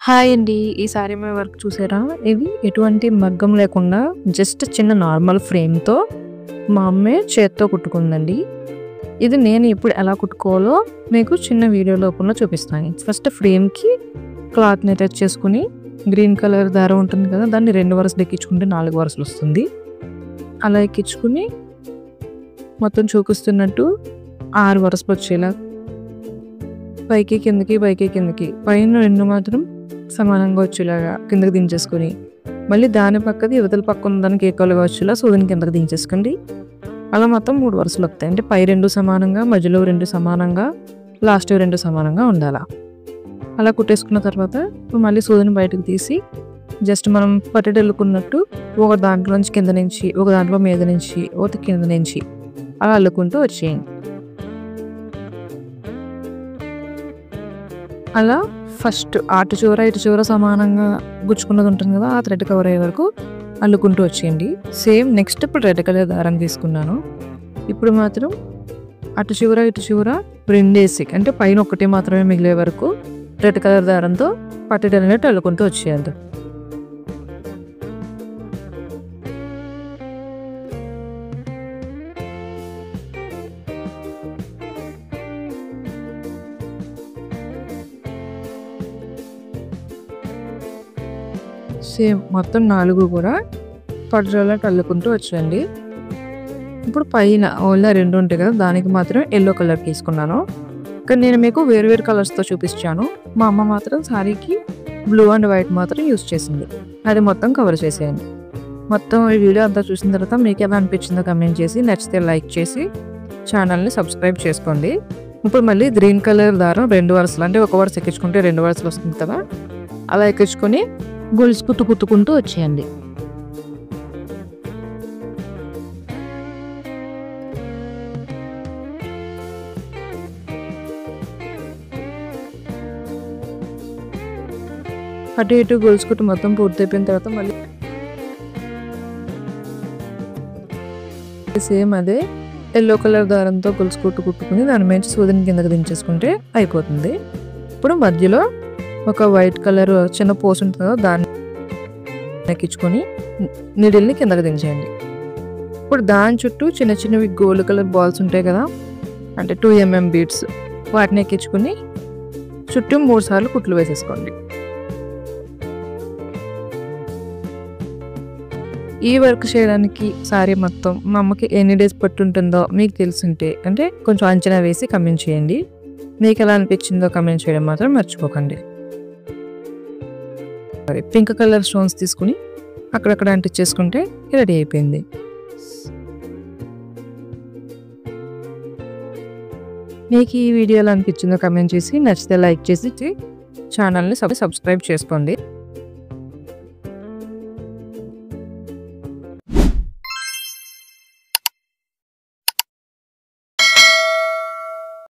Hi అండి. ఈ sorry మీ work చూసారా? ఇది ఎటువంటి మగ్గం లేకుండా జస్ట్ చిన్న నార్మల్ ఫ్రేమ్‌తో మా అమ్మే చేత్తో కుట్టుకుందండి. ఇది నేను ఇప్పుడు ఎలా కుట్టుకోవాలో మీకు చిన్న వీడియో రూపంలో చూపిస్తాను. ఫస్ట్ ఫ్రేమ్‌కి క్లాత్‌ని అటాచ్ చేసుకొని గ్రీన్ కలర్ దారం ఉంటుంది కదా! దాన్ని 2 వరుసలు ఎక్కించుకుంటే 4 వరుసలు వస్తుంది. అలా ఎక్కించుకొని మొత్తం చూపిస్తున్నట్టు 6 వరుసలు వచ్చేలా పైకి కిందకి పైన 2 మాత్రం సమానంగా వచ్చేలాగా కిందకి దించేసుకొని మళ్ళీ దాని పక్కది యువతల పక్క ఉన్న దానికి ఈక్వల్‌గా వచ్చేలా సూదిని కిందకి దించేసుకోండి. అలా మొత్తం 3 వరుసలు వస్తాయి. అంటే పై 2 సమానంగా, మధ్యలో 2 సమానంగా, లాస్ట్ 2 సమానంగా ఉండాలా. అలా కుట్టేసుకున్న తర్వాత మళ్ళీ సూదిని బయటకు తీసి జస్ట్ మనం పట్టెడు అల్లుకున్నట్టు ఒక దాంట్లో నుంచి కింద నుంచి, ఒక దాంట్లో మీద నుంచి, ఒకటి కింద నుంచి అలా అల్లుకుంటూ వచ్చేయండి. అలా ఫస్ట్ అటు చివర ఇటు చివర సమానంగా గుచ్చుకున్నది ఉంటుంది కదా, ఆ థ్రెడ్ కవర్ అయ్యే వరకు అల్లుకుంటూ వచ్చేయండి. సేమ్ నెక్స్ట్ ఇప్పుడు రెడ్ కలర్ దారం తీసుకున్నాను. ఇప్పుడు మాత్రం అటు చివర ఇటు చివర రెండేసి అంటే పైన ఒకటి మాత్రమే మిగిలే వరకు రెడ్ కలర్ దారంతో పట్టెడనేట్టు అల్లుకుంటూ వచ్చేయాలి. సేమ్ మొత్తం 4 కూడా పట్టెడనేట్టు అల్లుకుంటూ వచ్చేయండి. ఇప్పుడు పైన ఓన్లీ 2 ఉంటాయి కదా, దానికి మాత్రం ఎల్లో కలర్ తీసుకున్నాను. కానీ నేను మీకు వేరు కలర్స్తో చూపించాను. మా అమ్మ మాత్రం శారీకి బ్లూ అండ్ వైట్ మాత్రం యూస్ చేసింది. అది మొత్తం కవర్ చేసేయండి. మొత్తం ఈ వీడియో అంతా చూసిన తర్వాత మీకు ఎలా అనిపించిందో కమెంట్ చేసి, నచ్చితే లైక్ చేసి ఛానల్ని సబ్స్క్రైబ్ చేసుకోండి. ఇప్పుడు మళ్ళీ గ్రీన్ కలర్ దారం 2 వరుసలు అంటే ఒక వరుస ఎక్కించుకుంటే 2 వరుసలు వస్తుంది కదా, అలా ఎక్కించుకొని గొలుసు కుట్టుకుంటూ వచ్చేయండి. అటు ఇటు గొలుసు కుట్టు మొత్తం పూర్తయిపోయిన తర్వాత మళ్ళీ సేమ్ అదే ఎల్లో కలర్ దారంతో గొలుసు కుట్టుకుని దాని మీద సూదిని కిందకి దించేసుకుంటే అయిపోతుంది. ఇప్పుడు మధ్యలో ఒక వైట్ కలర్ చిన్న పోస్ ఉంటుంది కదా, దాన్ని ఎక్కించుకొని నీడిల్ని కిందకి దించేయండి. ఇప్పుడు దాని చుట్టూ చిన్నవి గోల్డ్ కలర్ బాల్స్ ఉంటాయి కదా, అంటే 2 mm బీడ్స్, వాటిని ఎక్కించుకొని చుట్టూ 3 సార్లు కుట్లు వేసేసుకోండి. ఈ వర్క్ చేయడానికి సారీ మొత్తం మా అమ్మకి ఎన్ని డేస్ పట్టుంటుందో మీకు తెలుసుంటే అంటే కొంచెం అంచనా వేసి కమెంట్ చేయండి. మీకు ఎలా అనిపించిందో కమెంట్ చేయడం మాత్రం మర్చిపోకండి. పింక్ కలర్ స్టోన్స్ తీసుకుని అక్కడక్కడ అంటించేసుకుంటే రెడీ అయిపోయింది. మీకు ఈ వీడియో ఎలా అనిపించిందో కమెంట్ చేసి, నచ్చితే లైక్ చేసి ఛానల్ని సబ్స్క్రైబ్ చేసుకోండి.